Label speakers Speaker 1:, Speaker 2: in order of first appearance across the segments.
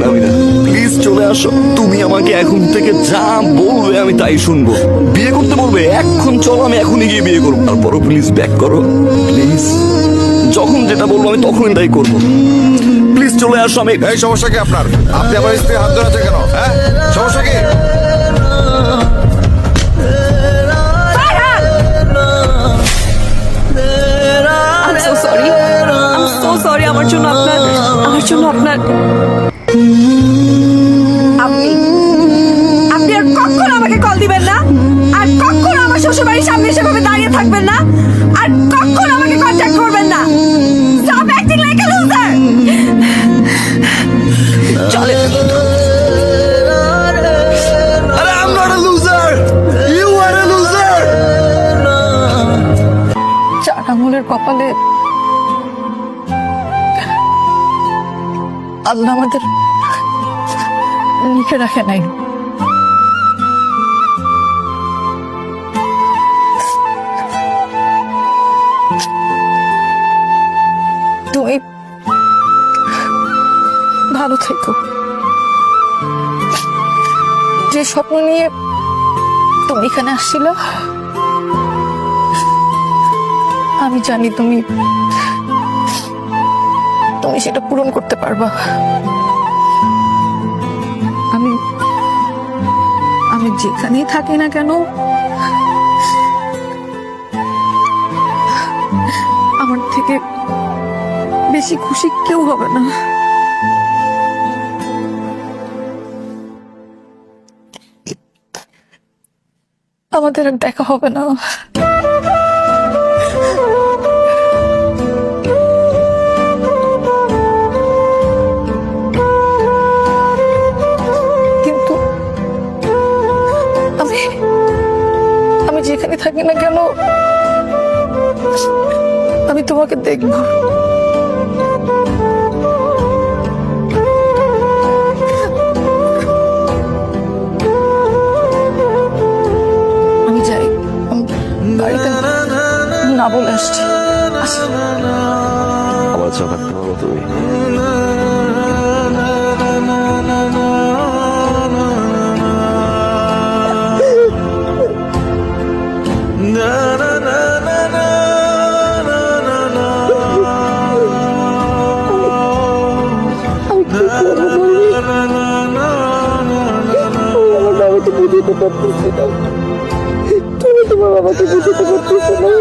Speaker 1: Nabila, please চলে আসো। তুমি আমাকে এখন থেকে যা বলবে আমি তাই শুনবো। বিয়ে করতে বলবে এখন চলো, আমি এখনই গিয়ে বিয়ে করবো। তারপরও প্লিজ ব্যাক করো প্লিজ। যখন যেটা বলবো আমি তখনই তাই করবো। প্লিজ চলে আসো। আমি
Speaker 2: এই সমস্যা কি আপনার? আপনি আমার স্ত্রী হাত ধরেছেন কেন? হ্যাঁ, সমস্যা কি?
Speaker 3: সরি আমার জন্য আপনার আপনি আপনি আর কখনো আমাকে কল দিবেন না, আর কখনো আমার শ্বশুরবাড়ির সামনে সেভাবে দাঁড়িয়ে থাকবেন না, আর কখনো আমাকে কন্ট্যাক্ট করবেন না। Stop acting like a loser. চলে
Speaker 1: আরে I am not a loser, you are a loser.
Speaker 3: চার আঙুলের কপালে আল্লাহ আমাদের লিখে রাখে নাই। তুমি ভালো থেকো। যে স্বপ্ন নিয়ে তুমি এখানে আসছিল, আমি জানি তুমি সেটা পূরণ করতে পারবা। আমি যেখানেই থাকি না কেন, আমার থেকে বেশি খুশি কেউ হবে না। আমাদের আর দেখা হবে না। কিন্তু আমি যেখানে থাকি না কেন, আমি তোমাকে দেখব। আমি যাই, বাড়িতে না বলে আসছি।
Speaker 1: আবার চা থাকতে পারো তুমি।
Speaker 3: বুঝতে পারতেছি না, তুমি তোমার বাবাকে বুঝতে পারতেছো না।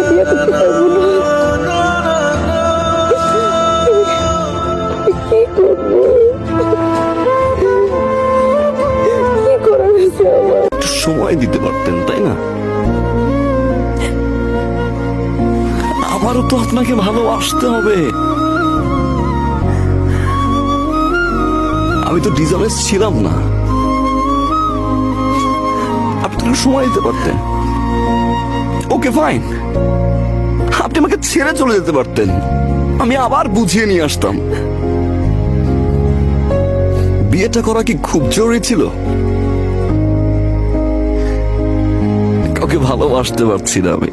Speaker 3: বিয়ে করতে পারবো না। কি করবো? কি করার আছে আমার?
Speaker 1: একটু সময় দিতে পারতেন তাই না? আমারও তো আপনাকে ভালোবাসতে হবে। আমি তো ডিজাবেস ছিলাম না। আপনি তো সময় দিতে পারতেন। ওকে ফাইন, আপনি আমাকে ছেড়ে চলে যেতে পারতেন, আমি আবার বুঝিয়ে নিয়ে আসতাম। বিয়েটা করা কি খুব জরুরি ছিল? কাউকে ভালোবাসতে পারছি না আমি।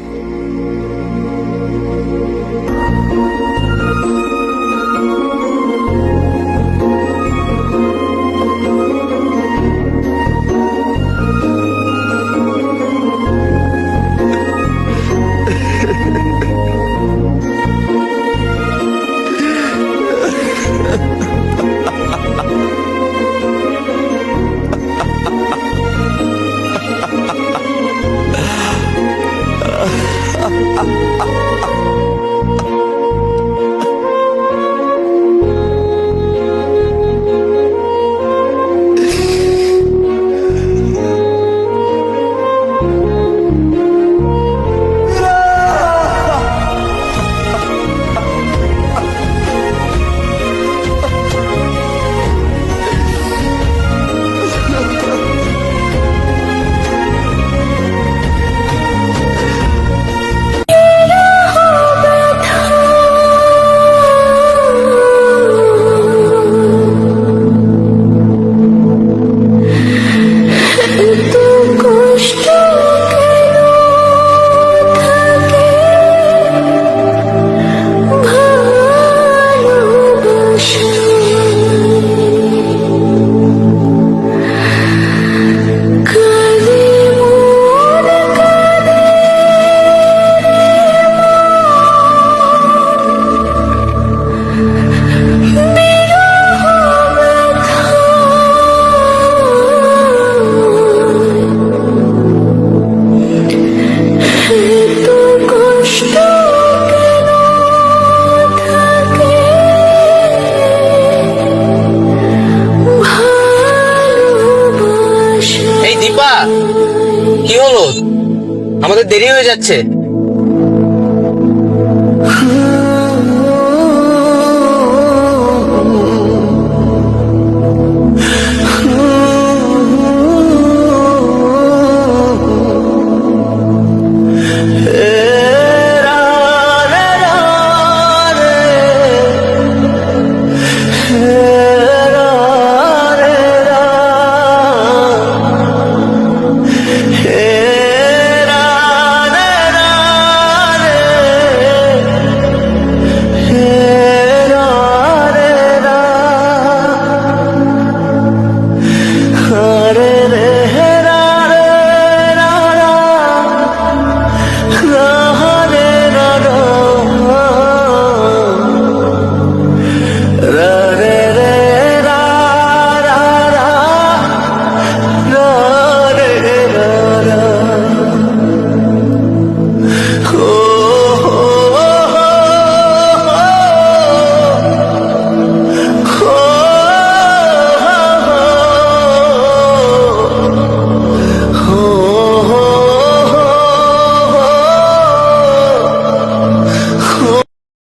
Speaker 4: দেরি হয়ে যাচ্ছে।